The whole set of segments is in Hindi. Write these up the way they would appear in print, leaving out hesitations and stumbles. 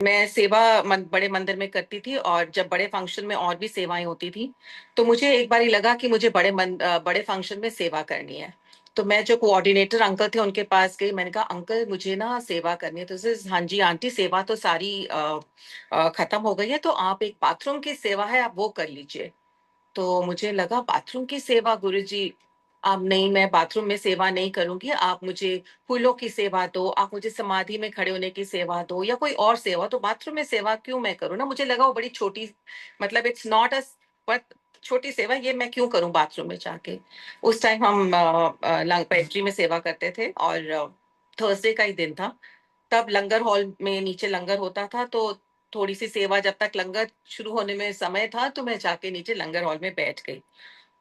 मैं सेवा बड़े मंदिर में करती थी और जब बड़े फंक्शन में और भी सेवाएं होती थी तो मुझे एक बार लगा कि मुझे बड़े फंक्शन में सेवा करनी है। तो मैं जो कोऑर्डिनेटर अंकल थे उनके पास गई, मैंने कहा अंकल मुझे ना सेवा करनी है। तो हाँ जी आंटी, सेवा तो सारी खत्म हो गई है, तो आप एक बाथरूम की सेवा है आप वो कर लीजिए। तो मुझे लगा बाथरूम की सेवा गुरुजी, अब नहीं, मैं बाथरूम में सेवा नहीं करूँगी, आप मुझे फूलों की सेवा दो, आप मुझे समाधि में खड़े होने की सेवा दो या कोई और सेवा, तो बाथरूम में सेवा क्यों मैं करूँ ना? मुझे लगा वो बड़ी छोटी, मतलब इट्स नॉट अ बट छोटी सेवा, ये मैं क्यों करूँ बाथरूम में जाके? उस टाइम हम लंग पेंट्री में सेवा करते थे और थर्सडे का ही दिन था। तब लंगर हॉल में नीचे लंगर होता था, तो थोड़ी-सी सेवा जब तक लंगर शुरू होने में समय था, तो मैं जाके नीचे लंगर हॉल में बैठ गई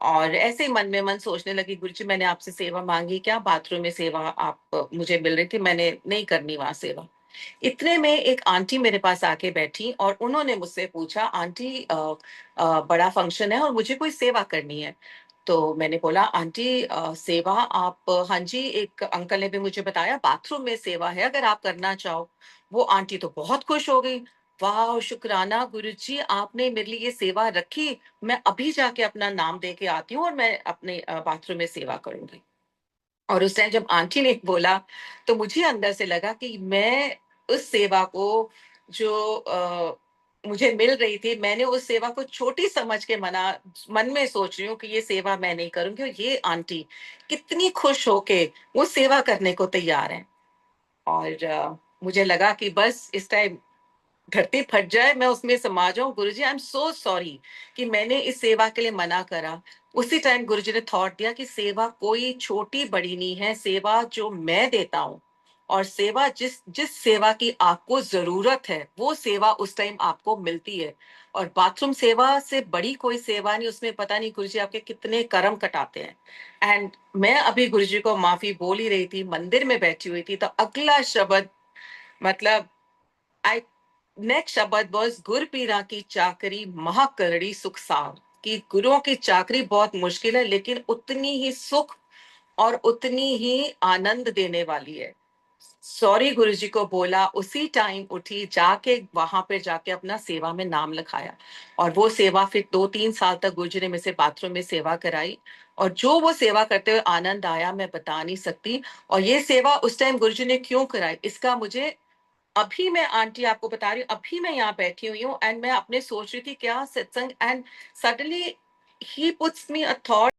और ऐसे ही मन में मन सोचने लगी, गुरुजी मैंने आपसे सेवा माँगी क्या? बाथरूम में सेवा आप मुझे मिल रही थी, मैंने नहीं करनी वहाँ सेवा। इतने में एक आंटी मेरे पास आके बैठी और उन्होंने मुझसे पूछा, आंटी बड़ा फंक्शन है और मुझे कोई सेवा करनी है। तो मैंने बोला, आंटी सेवा आप, हाँ जी, एक अंकल ने भी मुझे बताया बाथरूम में सेवा है अगर आप करना चाहो। वो आंटी तो बहुत खुश हो गई। वाह! शुक्राना गुरुजी, आपने मेरे लिए ये सेवा रखी। मैं अभी जाके अपना नाम दे के आती हूँ और मैं अपने बाथरूम में सेवा करूँगी। और उस टाइम जब आंटी ने बोला, तो मुझे अंदर से लगा कि मैं उस सेवा को जो मुझे मिल रही थी, मैंने उस सेवा को छोटी समझ के मन में सोच रही हूँ कि ये सेवा मैं नहीं करूँगी और ये आंटी कितनी खुश होके वो सेवा करने को तैयार हैं। और मुझे लगा कि बस इस टाइम धरती फट जाए, मैं उसमें समा जाऊँ। गुरुजी आई एम सो सॉरी कि मैंने इस सेवा के लिए मना करा। उसी टाइम गुरुजी ने थॉट दिया कि सेवा कोई छोटी-बड़ी नहीं है, सेवा जो मैं देता हूँ और सेवा जिस जिस सेवा की आपको ज़रूरत है, वो सेवा उस टाइम आपको मिलती है। और बाथरूम सेवा से बड़ी कोई सेवा नहीं, उसमें पता नहीं गुरुजी आपके कितने कर्म कटाते हैं। एंड मैं अभी गुरुजी को माफ़ी बोल ही रही थी, मंदिर में बैठी हुई थी, तो अगला शब्द, मतलब आई नेक्स्ट शब्द वाज, गुर पीरा की चाकरी महा करड़ी सुख सार, कि गुरुओं की चाकरी बहुत मुश्किल है लेकिन उतनी ही सुख और उतनी ही आनंद देने वाली है। सॉरी गुरुजी को बोला, उसी टाइम उठी, जाके वहां पे जाके अपना सेवा में नाम लिखाया और वो सेवा फिर 2-3 साल तक गुरुजी ने मेरे से बाथरूम में सेवा कराई। और जो वो सेवा करते हुए आनंद आया मैं बता नहीं सकती। और ये सेवा उस टाइम गुरुजी ने क्यों कराई, इसका मुझे अभी, मैं आंटी आपको बता रही हूँ, अभी मैं यहाँ बैठी हुई हूँ एंड मैं अपने सोच रही थी क्या सत्संग, and suddenly he puts me a thought